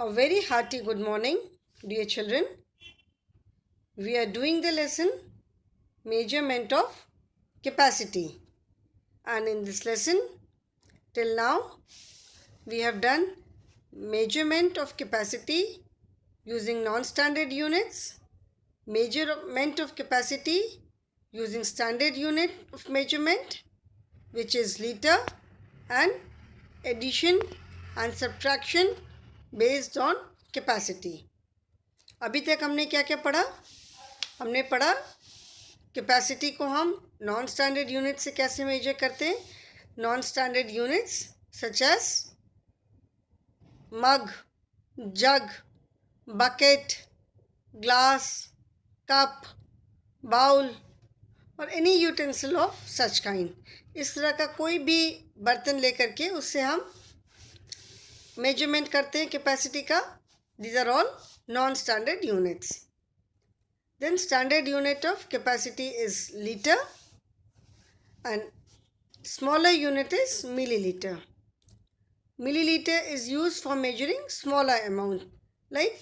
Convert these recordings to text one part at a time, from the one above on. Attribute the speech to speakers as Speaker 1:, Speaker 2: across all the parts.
Speaker 1: A very hearty good morning, dear children. We are doing the lesson measurement of capacity. And in this lesson, till now, we have done measurement of capacity using non-standard units, measurement of capacity using standard unit of measurement, which is liter, and addition and subtraction based on capacity. अभी तक हमने क्या क्या पढ़ा? हमने पढ़ा capacity को हम नॉन स्टैंडर्ड यूनिट से कैसे मेजर करते हैं. Non standard units such as mug, jug, bucket, glass, cup, bowl और any utensil of such kind. इस तरह का कोई भी बर्तन लेकर के उससे हम मेजरमेंट करते हैं कैपेसिटी का. These are all non-standard units. Then standard unit of capacity is liter and smaller unit is milliliter. Milliliter is used for measuring smaller amount like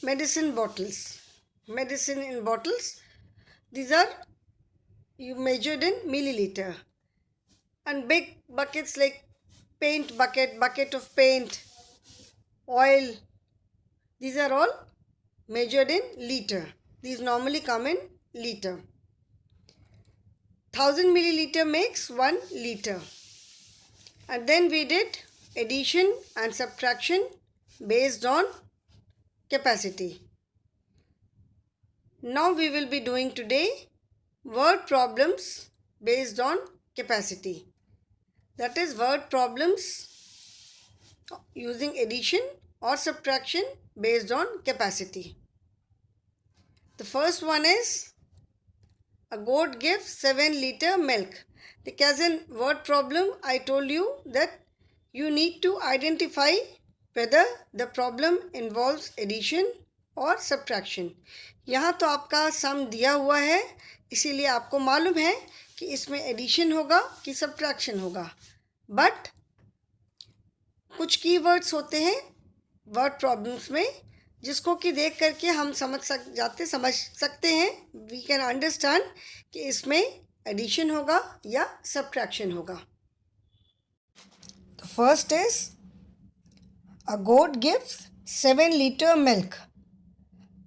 Speaker 1: medicine bottles. Medicine in bottles, these are you measured in milliliter. And big buckets like paint bucket, bucket of paint, oil, these are all measured in liter. These normally come in liter. 1000 milliliter makes 1 liter. And then we did addition and subtraction based on capacity. Now we will be doing today word problems based on capacity. That is word problems using addition or subtraction based on capacity. The first one is a goat gives 7 liter milk. As in word problem, I told you that you need to identify whether the problem involves addition or subtraction. यहाँ तो आपका सम दिया हुआ है, इसीलिए आपको मालूम है कि इसमें एडिशन होगा कि सब्ट्रैक्शन होगा. बट कुछ कीवर्ड्स होते हैं वर्ड प्रॉब्लम्स में जिसको कि देख करके हम समझ सकते हैं. वी कैन अंडरस्टैंड कि इसमें एडिशन होगा या सब्ट्रैक्शन होगा. The first is a goat gives 7 liter milk.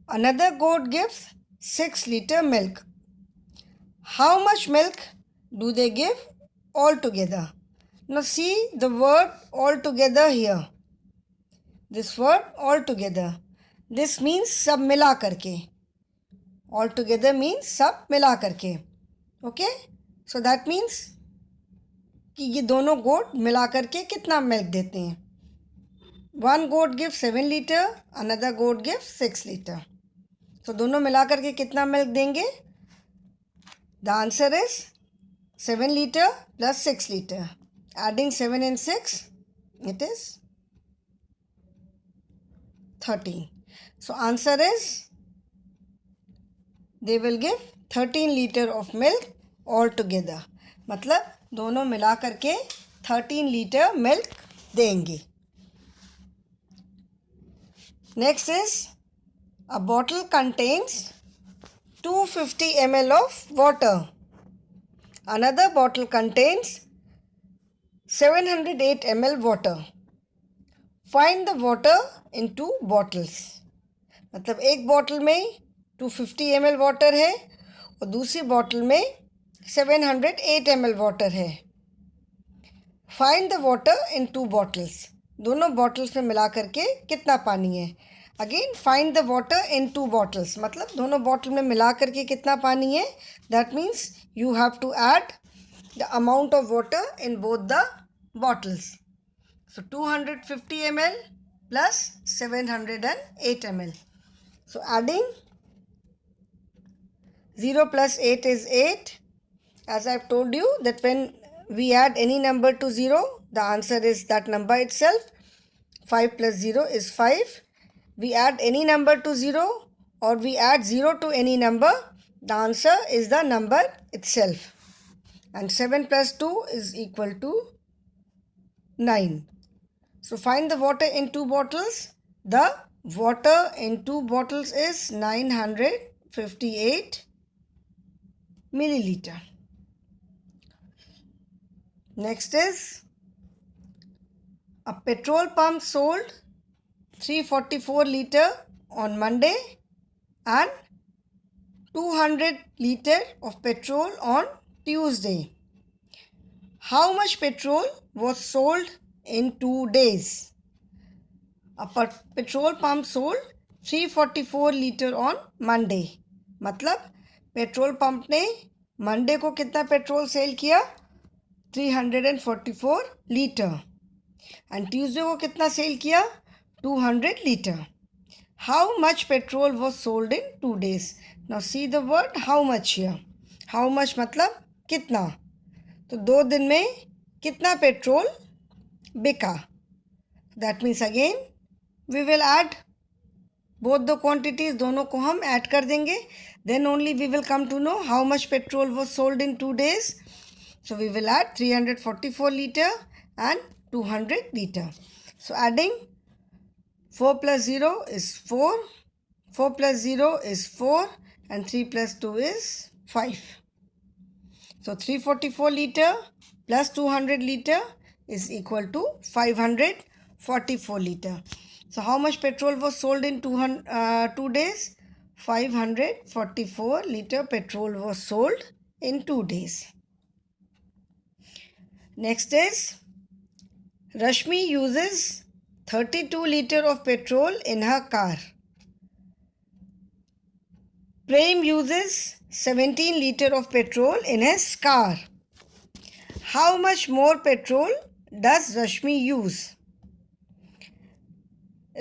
Speaker 1: Another goat gives 6 liter milk. How much milk do they give all together? Now see the word all together here. This word all together. This means सब मिला करके. All together means सब मिला करके. Okay? So that means कि ये दोनों गोट मिला करके कितना मिल्क देते हैं. One goat gives 7 liter, another goat gives 6 liter. So दोनों मिला करके कितना मिल्क देंगे? The answer is 7 liter plus 6 liter. Adding 7 and 6, it is 13. So answer is they will give 13 liter of milk all together. मतलब दोनों मिला करके 13 liter milk देंगे. Next is a bottle contains 250 ml of water. Another bottle contains 708 ml water. Find the water in 2 bottles. मतलब एक bottle में 250 ml water है और दूसरी बॉटल में 708 ml वाटर है. Find the water in 2 bottles. दोनों बॉटल्स में मिला करके कितना पानी है. Again find the water in 2 bottles. मतलब दोनों बॉटल में मिला करके कितना पानी है. That means you have to add the amount of water in both the bottles. So 250 ml plus 708 ml. So adding 0 plus 8 is 8. As I've told you that when we add any number to 0, the answer is that number itself. 5 plus 0 is 5. We add any number to 0 or we add 0 to any number, the answer is the number itself. And 7 plus 2 is equal to 9. So find the water in 2 bottles. The water in 2 bottles is 958 milliliter. Next is a petrol pump sold 344 liter on Monday and 200 liter of petrol on Tuesday. How much petrol was sold in 2 days? A petrol pump sold 344 liter on Monday. मतलब petrol pump ने Monday को कितना petrol cell किया? 344 litre. And Tuesday को कितना cell किया? 200 litre. How much petrol was sold in 2 days. Now see the word how much here. How much मतलब कितना. तो 2 दिन में कितना पेट्रोल बिका. That means again we will add both the quantities. दोनों को हम ऐड कर देंगे. Then only we will come to know how much petrol was sold in 2 days. So we will add 344 litre and 200 liter. So adding 4 plus 0 is 4. 4 plus 0 is 4 and 3 plus 2 is 5. So 344 liter plus 200 liter is equal to 544 liter. So how much petrol was sold in 2 days? 544 liter petrol was sold in 2 days. Next is Rashmi uses 32 liter of petrol in her car. Prem uses 17 liter of petrol in his car. How much more petrol does Rashmi use?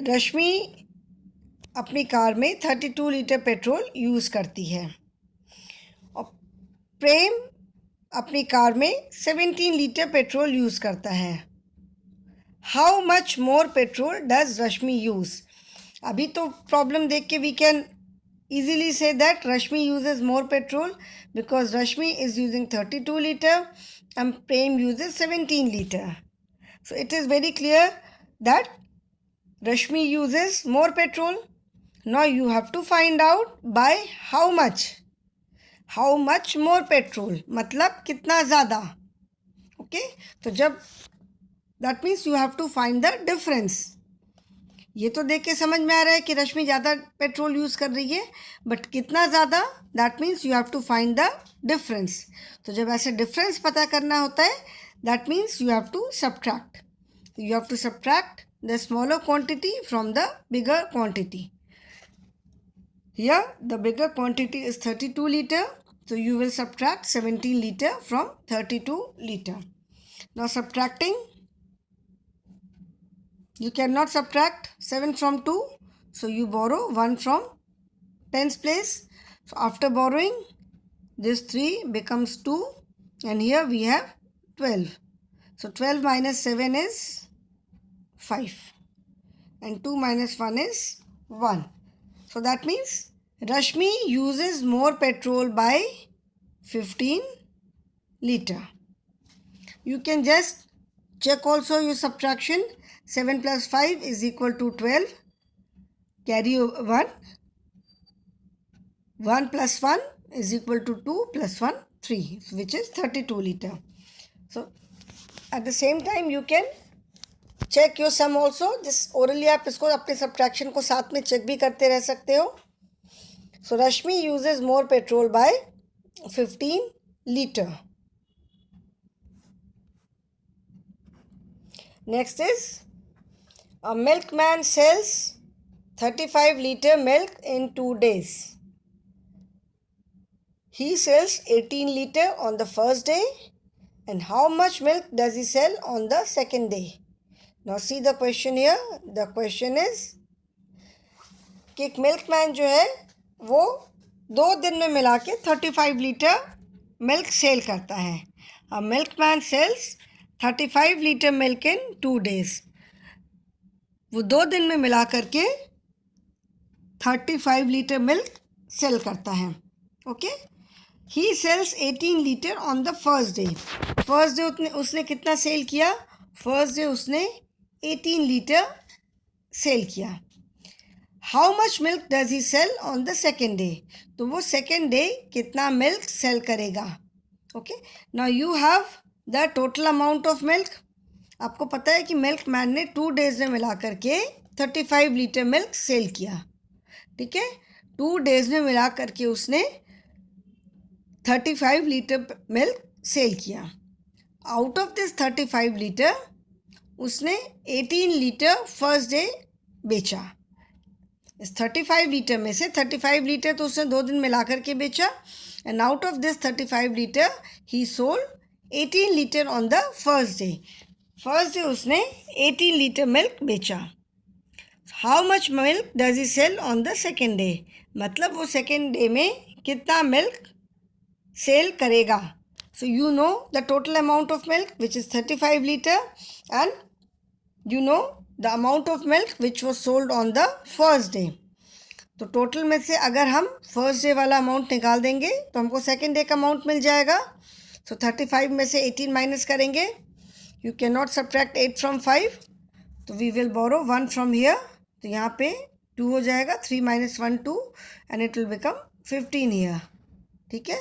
Speaker 1: रश्मि अपनी car में 32 litre petrol use करती है और प्रेम अपनी car में 17 litre petrol use करता है. How much more petrol does Rashmi use. अभी तो प्रॉब्लम देख के we can easily say that Rashmi uses more petrol because Rashmi is using 32 liter and Prem uses 17 liter. So it is very clear that Rashmi uses more petrol. Now you have to find out by how much. How much more petrol मतलब कितना ज़्यादा. Okay, तो जब that means you have to find the difference. ये तो देख के समझ में आ रहा है कि रश्मि ज़्यादा पेट्रोल यूज़ कर रही है, बट कितना ज़्यादा, that means you have to find the difference. तो जब ऐसे डिफरेंस पता करना होता है, that means you have to subtract. You have to subtract the smaller quantity from the bigger quantity. Here the bigger quantity is 32 litre, so you will subtract 17 liter from 32 liter. Now subtracting, you cannot subtract 7 from 2, so you borrow 1 from tens place. So after borrowing, this 3 becomes 2 and here we have 12. So 12 minus 7 is 5 and 2 minus 1 is 1. So that means Rashmi uses more petrol by 15 liter. You can just check also your subtraction. 7 plus 5 is equal to 12. Carry 1. 1 plus 1 is equal to 2 plus 1, 3, which is 32 liter. So at the same time you can check your sum also. This orally आप इसको अपने subtraction को साथ में check भी करते रह सकते हो. So Rashmi uses more petrol by 15 liter. Next is a milkman sells 35 liter milk in 2 days. He sells 18 liter on the first day. And how much milk does he sell on the second day? Now see the question here. The question is कि एक milkman जो है वो 2 दिन में मिला के 35 litre milk sell करता है. A milkman sells 35 litre milk in 2 days. वो 2 दिन में मिला करके 35 लीटर मिल्क सेल करता है. Okay. He sells 18 litre on the first day. First day उसने कितना सेल किया? फर्स्ट डे उसने 18 लीटर सेल किया. How much milk does he sell on the second day. तो वो सेकेंड डे कितना मिल्क सेल करेगा. Okay, now you have the total amount of milk. आपको पता है कि मिल्क मैन ने 2 डेज में मिला करके 35 लीटर मिल्क सेल किया. ठीक है, 2 डेज में मिला करके उसने 35 लीटर मिल्क सेल किया. आउट ऑफ दिस 35 लीटर उसने 18 लीटर फर्स्ट डे बेचा. इस 35 लीटर में से 35 लीटर तो उसने 2 दिन में ला करके बेचा. And out of this 35 litre he sold 18 litre on the first day. First day उसने 18 लीटर मिल्क बेचा. How much milk does he sell on the second day. मतलब वो सेकेंड डे में कितना मिल्क सेल करेगा. So you know the total amount of milk which is 35 litre and you know the amount of milk which was sold on the first day. तो total में से अगर हम फर्स्ट डे वाला amount निकाल देंगे तो हमको सेकेंड डे का अमाउंट मिल जाएगा. सो 35 में से 18 माइनस करेंगे. You can not subtract 8 from 5, तो we will borrow 1 from here. तो यहाँ पे 2 हो जाएगा. 3 minus 1 2 and it will become 15 here. ठीक है,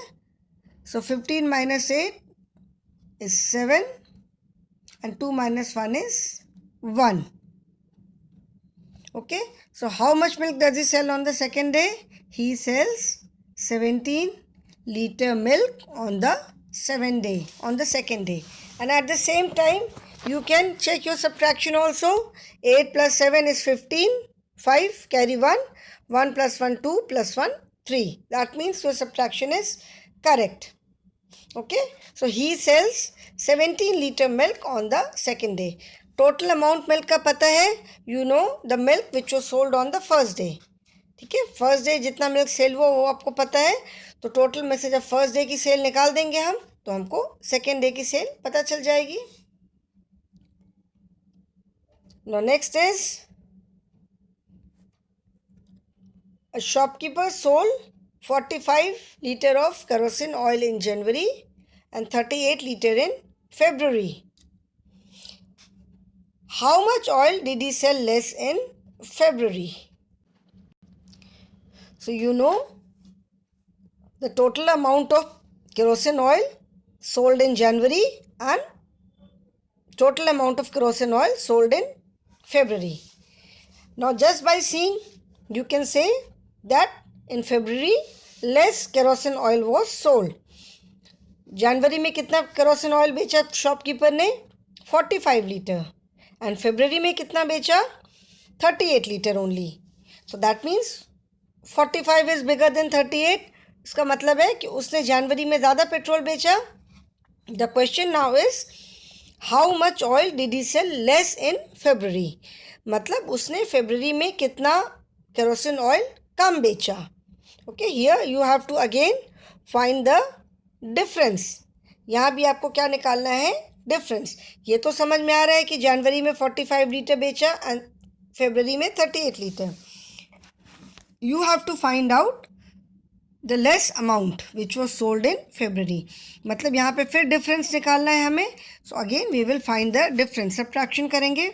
Speaker 1: so 15 minus 8 is 7 and 2 minus 1 is 1. Okay, so how much milk does he sell on the second day? He sells 17 liter milk on the second day. And at the same time you can check your subtraction also. 8 plus 7 is 15. 5 carry 1. 1 plus 1 2 plus 1 3. That means your subtraction is correct. Okay, so he sells 17 liter milk on the second day. Total amount milk का पता है. You know the milk which was sold on the first day. ठीक है, first day जितना milk cell हुआ वो आपको पता है. तो टोटल में से जब फर्स्ट डे की सेल निकाल देंगे हम तो हमको सेकेंड डे की सेल पता चल जाएगी. Now next is a shopkeeper sold 45 litre of kerosene oil in January and 38 litre in February. How much oil did he sell less in February? So you know the total amount of kerosene oil sold in January and total amount of kerosene oil sold in February. Now just by seeing you can say that in February less kerosene oil was sold. जनवरी में कितना kerosene oil बेचा shopkeeper ने? 45 litre. And February में कितना बेचा? 38 litre only. So that means 45 is bigger than 38. इसका मतलब है कि उसने जनवरी में ज़्यादा पेट्रोल बेचा. The question now is how much oil did he sell less in February. मतलब उसने फेब्रवरी में कितना केरोसिन ऑयल कम बेचा. Okay, here you have to again find the difference. यहाँ भी आपको क्या निकालना है? डिफरेंस. ये तो समझ में आ रहा है कि जनवरी में 45 लीटर बेचा एंड फेब्रवरी में 38 लीटर. You have to find out the less amount which was sold in February. मतलब यहाँ पे फिर डिफरेंस निकालना है हमें. So again we will find the difference. Subtraction करेंगे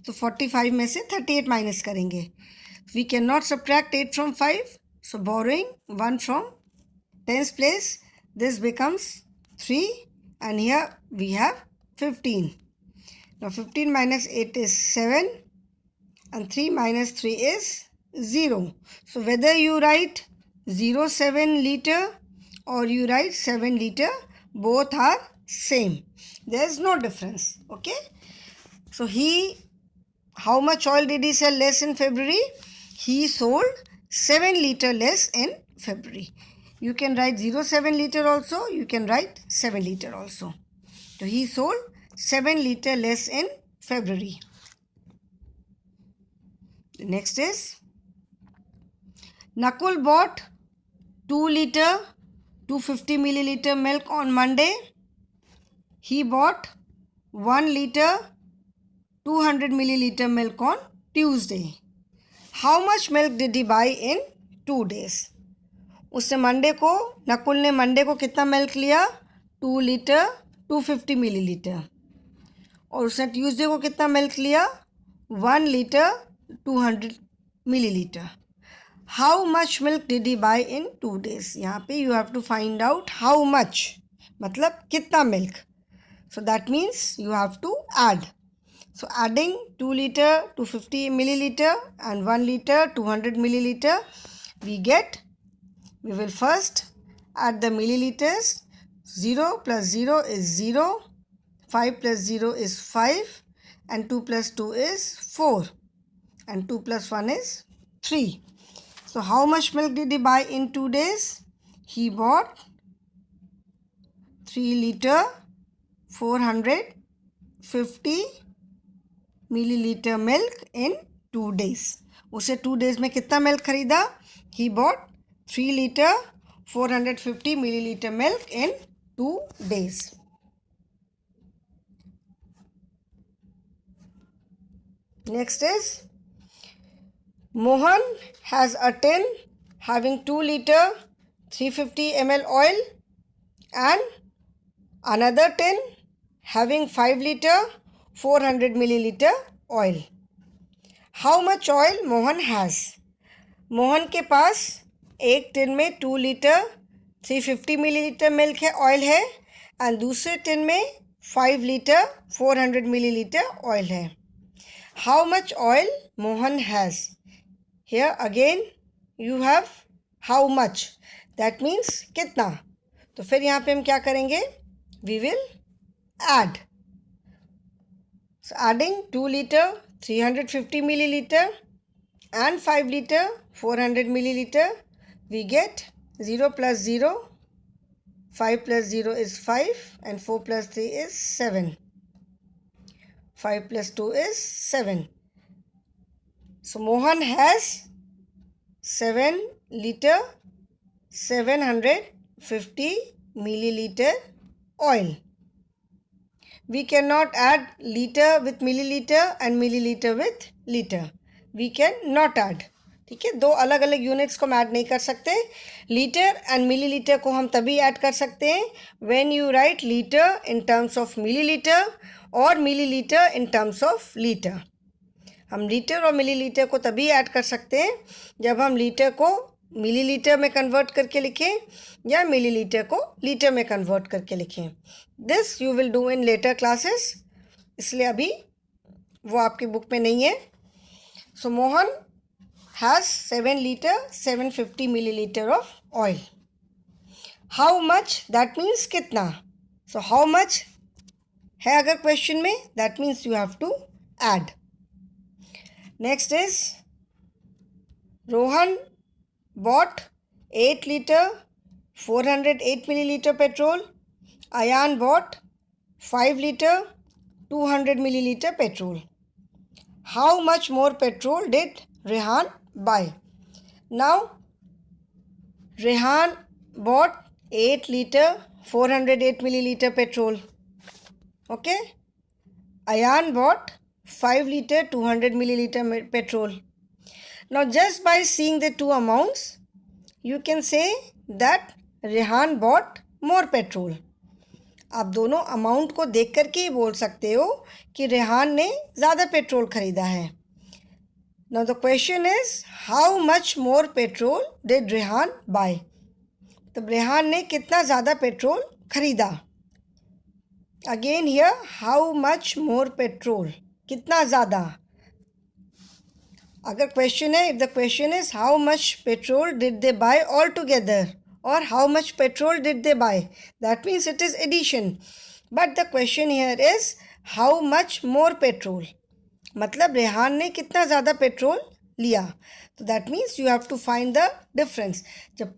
Speaker 1: तो 45 में से 38 माइनस करेंगे. We can not subtract 8 from 5. So borrowing 1 from tens place, this becomes 3 and here we have 15. Now 15 minus 8 is 7 and 3 minus 3 is 0. So whether you write 0.7 liter or you write 7 liter, both are same. There is no difference. Okay. So how much oil did he sell less in February? He sold 7 liter less in February. You can write 0.7 liter also. You can write 7 liter also. So he sold 7 liter less in February. The next is Nakul bought 2 liter 250 milliliter milk on Monday. He bought 1 liter 200 milliliter milk on Tuesday. How much milk did he buy in 2 days? उसने नकुल ने Monday को कितना milk लिया? 2 litre 250 millilitre. और उसने Tuesday को कितना milk लिया? 1 liter 200 milliliter. How much milk did he buy in 2 days? यहाँ पे you have to find out how much, मतलब कितना milk. So that means you have to add. So adding 2 liter 250 milliliter and 1 liter 200 milliliter, we will first add the milliliters. 0 plus 0 is 0, 5 plus 0 is 5, and 2 plus 2 is 4, and 2 plus 1 is 3. So how much milk did he buy in 2 days? He bought 3 liter 450 milliliter milk in 2 days. उसे 2 days में कितना milk खरीदा? He bought 3 liter 450 milliliter milk in 2 days. Next is Mohan has a tin having 2 liter 350 ml oil and another tin having 5 liter 400 milliliter oil. How much oil Mohan has? Mohan के पास एक tin में 2 litre 350 millilitre milk है, oil है, and दूसरे tin में 5 litre 400 millilitre oil है. How much oil Mohan has? Here again you have how much, that means कितना. तो फिर यहाँ पे हम क्या करेंगे? We will add. Adding 2 litre 350 milliliter and 5 liter 400 milliliter, we get 0 plus 0, 5 plus 0 is 5, and 4 plus 3 is 7. 5 plus 2 is 7. So Mohan has 7 liter 750 milliliter oil. We cannot add liter with milliliter and milliliter with liter. We can not add. ठीक है, दो अलग अलग units को हम add नहीं कर सकते. लीटर एंड मिलीलीटर को हम तभी ऐड कर सकते हैं when you write litre in terms of millilitre और millilitre in terms of litre. हम लीटर और मिलीलीटर को तभी ऐड कर सकते हैं जब हम लीटर को मिलीलीटर में कन्वर्ट करके लिखें या मिलीलीटर को लीटर में कन्वर्ट करके लिखें. This you will do in later classes, इसलिए अभी वो आपकी बुक में नहीं है. सो Mohan has 7 liter 750 milliliter of oil. How much? That means कितना. So how much है अगर क्वेश्चन में, that means you have to add. Next is Rohan bought 8 liter 408 milliliter petrol. Ayan bought 5 liter 200 milliliter petrol. How much more petrol did Rehan buy? Now Rehan bought 8 liter 408 milliliter petrol. Okay. Ayan bought 5 liter 200 milliliter petrol. Now just by seeing the two amounts, you can say that Rehan bought more petrol. आप दोनों amount को देख कर के ही बोल सकते हो कि रेहान ने ज़्यादा पेट्रोल खरीदा है. Now the question is how much more petrol did Rehan buy? तो रेहान ने कितना ज़्यादा पेट्रोल खरीदा. Again here how much more petrol, कितना ज़्यादा. अगर क्वेश्चन है, if the question is how much petrol did they buy all together or how much petrol did they buy, that means it is addition. But the question here is how much more petrol, मतलब रेहान ने कितना ज़्यादा petrol लिया. तो that means you have to find the difference. जब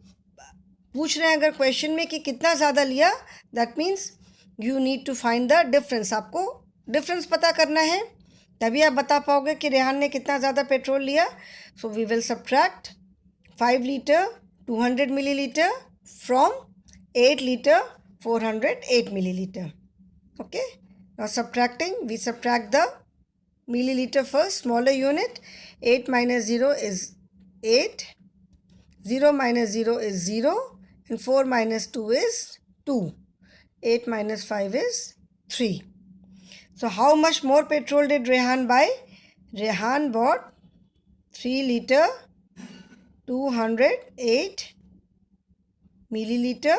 Speaker 1: पूछ रहे हैं अगर क्वेश्चन में कि कितना ज़्यादा लिया, that means you need to find the difference. आपको डिफरेंस पता करना है, तभी आप बता पाओगे कि रेहान ने कितना ज़्यादा पेट्रोल लिया. So we will subtract 5 litre 200 milliliter from 8 liter 408 milliliter. Okay. Now subtracting, we subtract the milliliter first, smaller unit. 8 minus 0 is 8. 0 minus 0 is 0. And 4 minus 2 is 2. 8 minus 5 is 3. So how much more petrol did Rehan buy? Rehan bought 3 liter 208 milliliter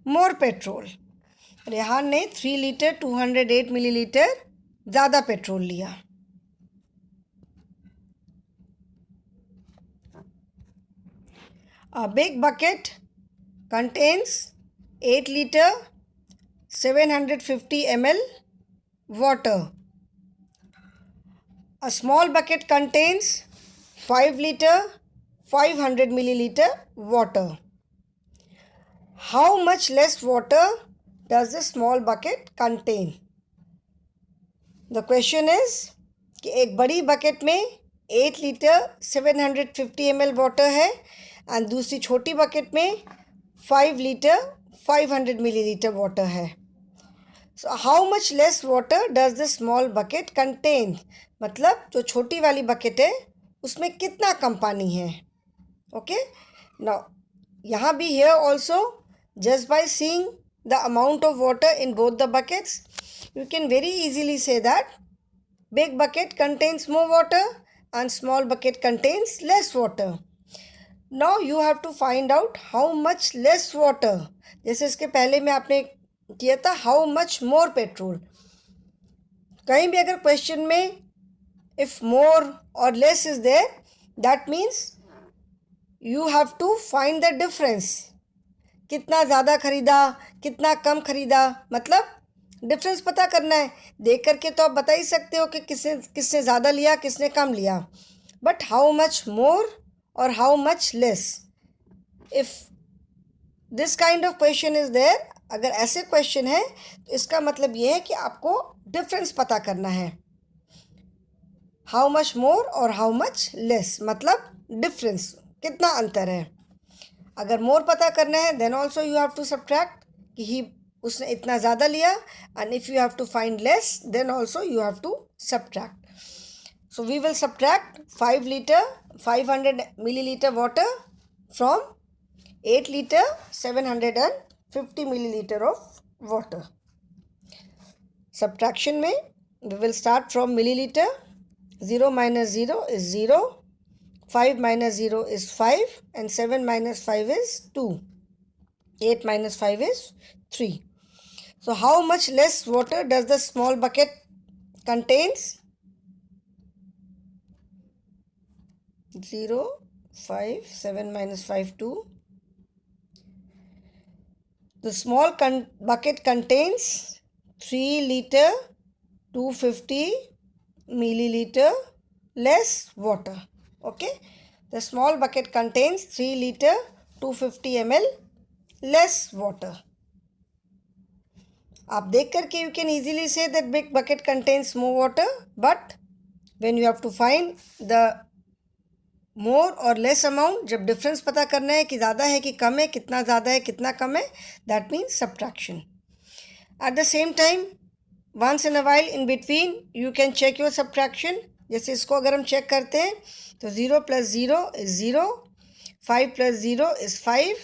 Speaker 1: more petrol. Rehan ने 3 litre 208 millilitre ज़्यादा petrol लिया. A big bucket contains 8 liter 750 ml water. A small bucket contains 5 liter 500 milliliter water. How much less water does the small bucket contain? The question is कि एक बड़ी bucket में 8 litre 750 ml water है and दूसरी छोटी bucket में 5 litre 500 millilitre water है. So how much less water does the small bucket contain. मतलब जो छोटी वाली बकेट है उसमें कितना कम पानी है. ओके, नाउ यहाँ भी here also just by seeing the amount of water in both the buckets, you can very easily say that big bucket contains more water and small bucket contains less water. Now you have to find out how much less water. जैसे इसके पहले में आपने किया था how much more petrol. कहीं भी अगर क्वेश्चन में if more or less is there, that means you have to find the difference. कितना ज़्यादा खरीदा, कितना कम खरीदा, मतलब डिफरेंस पता करना है. देख करके तो आप बता ही सकते हो कि किसने ज़्यादा लिया, किसने कम लिया. बट हाउ मच मोर और how much less. If this kind of question is there, अगर ऐसे क्वेश्चन है तो इसका मतलब ये है कि आपको डिफरेंस पता करना है. हाउ मच मोर और हाउ मच लेस मतलब डिफरेंस, कितना अंतर है. अगर मोर पता करना है then also you have to subtract कि उसने इतना ज़्यादा लिया. And if you have to find less then also you have to subtract. So we will subtract 5 litre 500 millilitre water from 8 litre 750 millilitre of water. Subtraction में we will start from millilitre. 0 minus 0 is 0. 5 minus 0 is 5 and 7 minus 5 is 2. 8 minus 5 is 3. So how much less water does the small bucket contains? 0, 5, 7 minus 5, 2. The small bucket contains 3 liter 250 milliliter less water. Okay, the small bucket contains 3 liter 250 ml less water. आप देख करके you can easily say that big bucket contains more water, but when you have to find the more or less amount, जब difference पता करना है कि ज़्यादा है कि कम है, कितना ज़्यादा है कितना कम है, that means subtraction. At the same time, once in a while in between you can check your subtraction. जैसे इसको अगर हम चेक करते हैं तो 0 plus 0 is 0, 5 plus 0 is 5,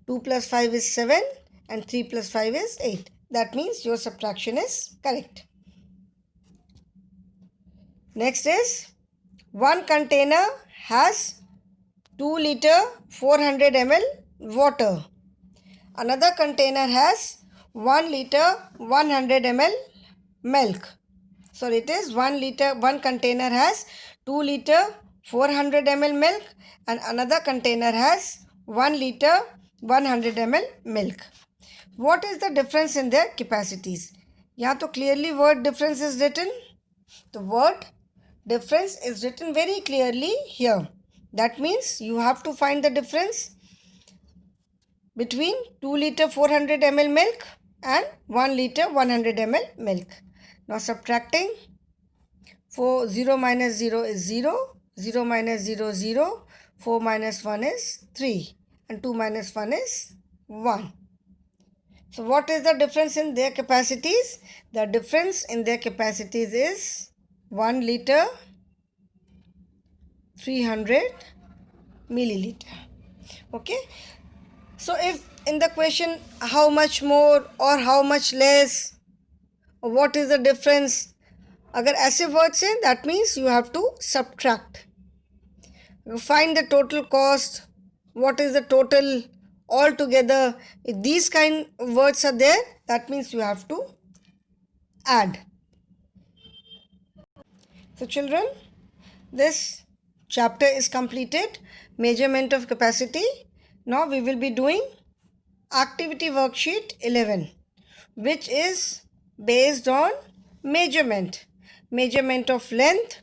Speaker 1: 2 plus 5 is 7 and 3 plus 5 is 8. That means your subtraction is correct. Next is one container has 2 liter 400 ml water. Another container has 1 liter 100 ml milk. So it is 1 liter, one container has 2 liter 400 ml milk and another container has 1 liter 100 ml milk. What is the difference in their capacities? यहाँ तो clearly word difference is written. The word difference is written very clearly here. That means you have to find the difference between 2 liter 400 ml milk and 1 liter 100 ml milk. Now subtracting, 0 minus 0 is 0, 0 minus 0 is 0, 4 minus 1 is 3 and 2 minus 1 is 1. So what is the difference in their capacities? The difference in their capacities is 1 liter 300 milliliter. Okay. So if in the question how much more or how much less, or what is the difference, अगर ऐसे words हैं that means you have to subtract. Find the total cost. What is the total altogether? If these kind of words are there, that means you have to add. So children, this chapter is completed. Measurement of capacity. Now we will be doing activity worksheet 11, which is based on measurement. Measurement of length,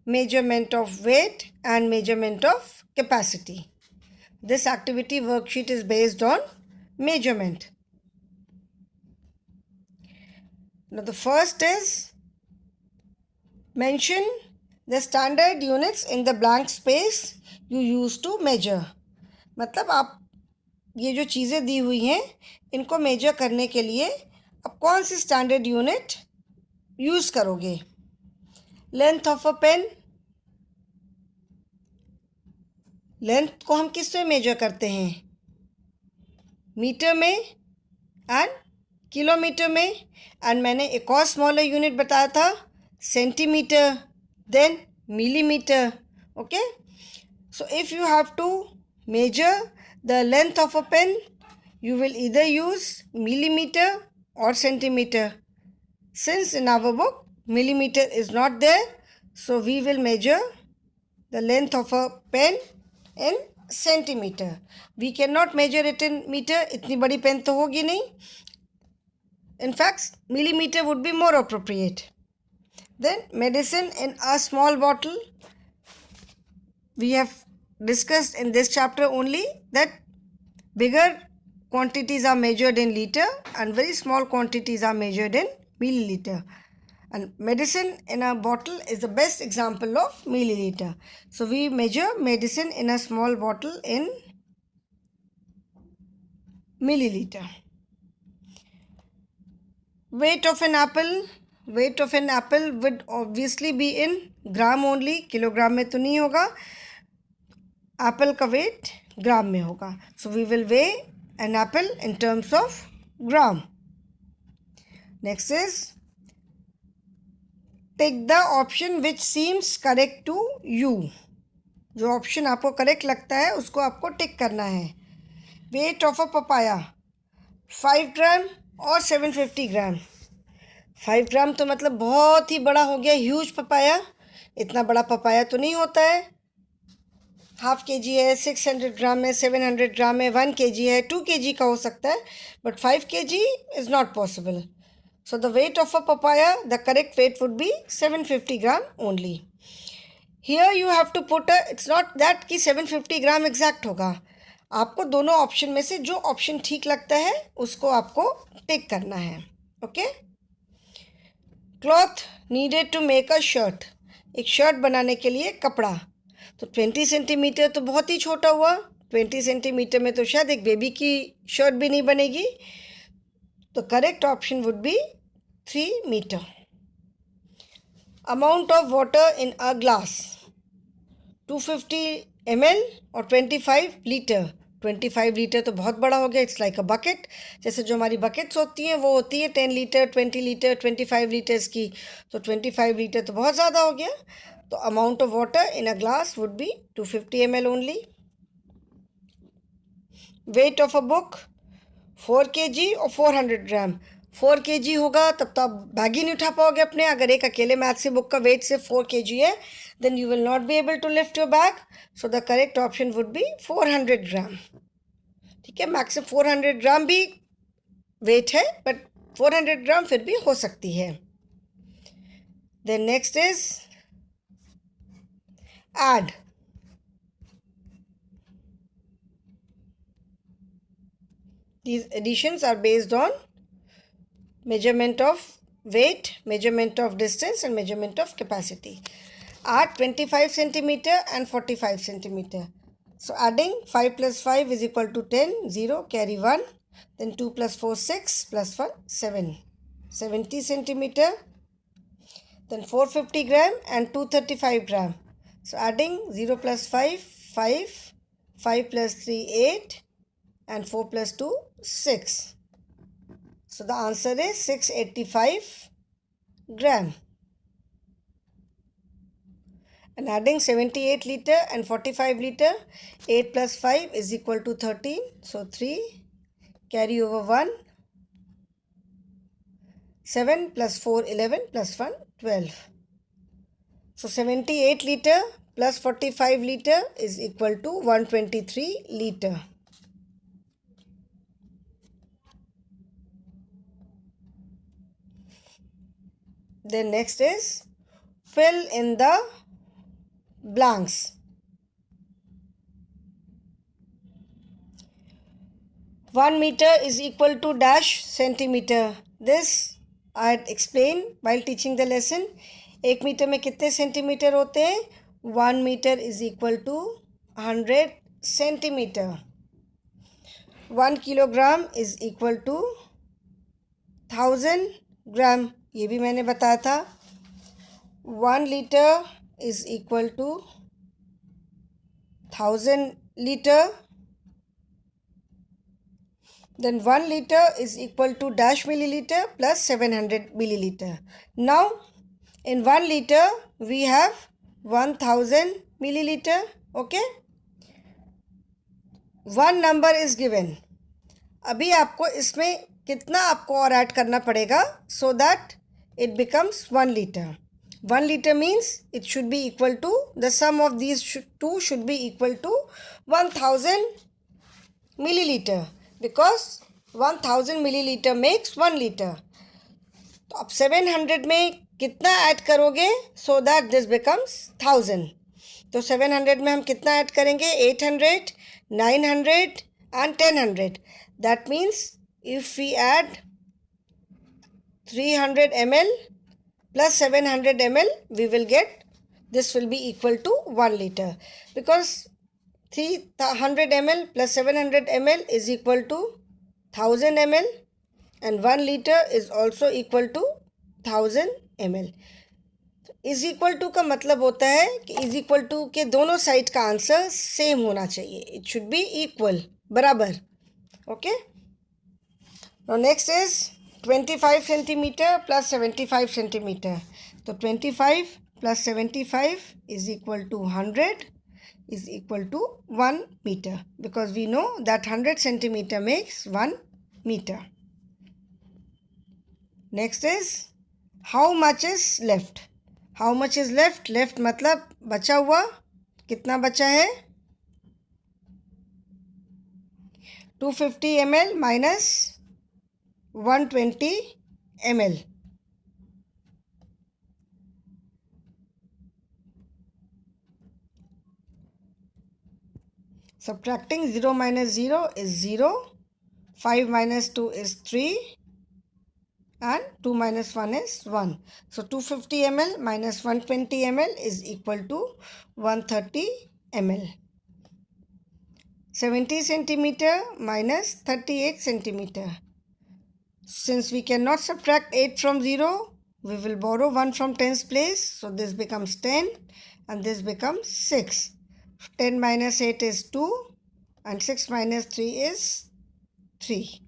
Speaker 1: measurement of weight and measurement of capacity. This activity worksheet is based on measurement. Now the first is mention the standard units in the blank space you use to measure. मतलब आप ये जो चीज़ें दी हुई हैं इनको major करने के लिए आप कौन सी स्टैंडर्ड यूनिट यूज़ करोगे. Length of a pen, length को हम किस में मेजर करते हैं? मीटर में एंड किलोमीटर में. एंड मैंने एक और स्मॉलर यूनिट बताया था, centimetre, then millimetre. Okay, so if you have to measure the length of a pen, you will either use millimeter or centimeter. Since in our book millimeter is not there, so we will measure the length of a pen in centimeter. We cannot measure it in meter. इतनी बड़ी pen तो होगी नहीं. In fact, millimeter would be more appropriate. Then medicine in a small bottle. We have discussed in this chapter only that bigger quantities are measured in liter and very small quantities are measured in milliliter. And medicine in a bottle is the best example of milliliter. So we measure medicine in a small bottle in milliliter. Weight of an apple. Weight of an apple would obviously be in gram only. Kilogram में तो नहीं होगा. Apple का wait ग्राम में होगा. So we will weigh an apple in terms of gram. Next is take the option which seems correct to you. जो option आपको correct लगता है उसको आपको टिक करना है. वेट ऑफ अ पपाया 5 ग्राम और 750 ग्राम. 5 ग्राम तो मतलब बहुत ही बड़ा हो गया, ह्यूज पपाया. इतना बड़ा पपाया तो नहीं होता है. हाफ के जी है, 600 ग्राम है, 700 ग्राम है, 1 kg है, 2 kg का हो सकता है, but 5 kg is not possible. So the weight of a papaya, the correct weight would be 750 gram only. Here you have to put it's not that कि 750 ग्राम एग्जैक्ट होगा. आपको दोनों ऑप्शन में से जो ऑप्शन ठीक लगता है उसको आपको टिक करना है. Okay. Cloth needed to make a shirt. एक शर्ट बनाने के लिए कपड़ा. तो 20 सेंटीमीटर तो बहुत ही छोटा हुआ. 20 सेंटीमीटर में तो शायद एक बेबी की शर्ट भी नहीं बनेगी. तो correct option would be 3 metre. Amount of water in a glass 250 ml और 25 लीटर. 25 लीटर तो बहुत बड़ा हो गया. It's like a bucket. जैसे जो हमारी बकेट्स होती हैं वो होती है 10 लीटर, 20 लीटर, 25 लीटर्स की. तो 25 लीटर तो बहुत ज़्यादा हो गया. तो amount of water in a glass would be 250 ml only. Weight of a book 4 kg और 400 ग्राम. 4 kg होगा तब तो आप बैग ही नहीं उठा पाओगे अपने. अगर एक अकेले मैथ से बुक का वेट से 4 kg है, then you will not be able to lift your bag. So the correct option would be 400 ग्राम. ठीक है, मैक्स 400 ग्राम भी वेट है, बट 400 ग्राम फिर भी हो सकती है. Then next is add. These additions are based on measurement of weight, measurement of distance and measurement of capacity. Add 25 centimeter and 45 centimeter. So adding 5 plus 5 is equal to 10, 0, carry 1. Then 2 plus 4, 6, plus 1, 7. 70 centimeter. Then 450 gram and 235 gram. So adding 0 plus 5, 5, 5 plus 3, 8 and 4 plus 2, 6. So the answer is 685 gram. and adding 78 liter and 45 liter, 8 plus 5 is equal to 13. So 3, carry over 1, 7 plus 4, 11 plus 1, 12. So 78 liter plus 45 liter is equal to 123 liter. Then next is fill in the blanks. 1 meter is equal to dash centimeter. This I had explained while teaching the lesson. 1 metre में कितने centimetre होते हैं? 1 metre is equal to 100 centimetre. 1 kilogram is equal to 1000 gram. ये भी मैंने बताया था. 1 litre is equal to 1000 liter. Then 1 liter is equal to dash milliliter plus 700 milliliter. Now in 1 liter we have 1000 milliliter. Okay, one number is given. अभी आपको इसमें कितना आपको और ऐड करना पड़ेगा so that it becomes 1 liter. 1 liter means it should be equal to, the sum of these two should be equal to 1000 milliliter, because 1000 milliliter makes 1 liter. तो अब 700 में कितना ऐड करोगे so that this becomes 1000. तो 700 में हम कितना add करेंगे? 800, 900 and 1000. That means if we add 300 ml plus 700 ml, we will get, this will be equal to 1 liter, because 300 ml plus 700 ml is equal to 1000 ml and 1 liter is also equal to 1000 ml. Is equal to का मतलब होता है कि is equal to के दोनों side का answer same होना चाहिए. इट शुड बी इक्वल, बराबर. Okay, now next is 25 centimetre plus 75 centimetre. तो 25 plus 75 is equal to 100 is equal to 1 meter, because we know that 100 centimeter makes 1 meter. Next is how much is left. How much is left? Left मतलब बचा हुआ. कितना बचा है? 250 ml minus 120 ml. Subtracting 0 minus 0 is 0. 5 minus 2 is 3. And 2 minus 1 is 1. So 250 ml minus 120 ml is equal to 130 ml. 70 centimeter minus 38 centimeter. Since we cannot subtract 8 from 0, we will borrow 1 from 10's place. So this becomes 10 and this becomes 6. 10 minus 8 is 2 and 6 minus 3 is 3.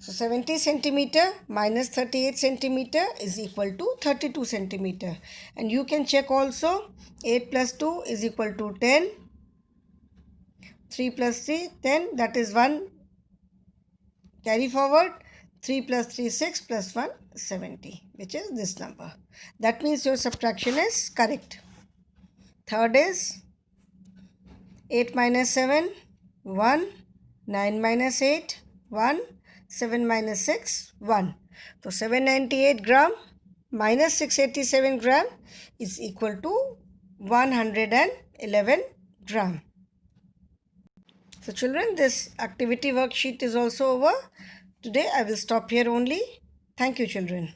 Speaker 1: So 70 centimeter minus 38 centimeter is equal to 32 centimeter. And you can check also, 8 plus 2 is equal to 10. 3 plus 3, 10, that is 1. Carry forward, 3 plus 3, 6 plus 1, 70, which is this number. That means your subtraction is correct. Third is 8 minus 7, 1. 9 minus 8, 1. 7 minus 6, 1. So 798 gram minus 687 gram is equal to 111 gram. So children, this activity worksheet is also over. Today I will stop here only. Thank you children.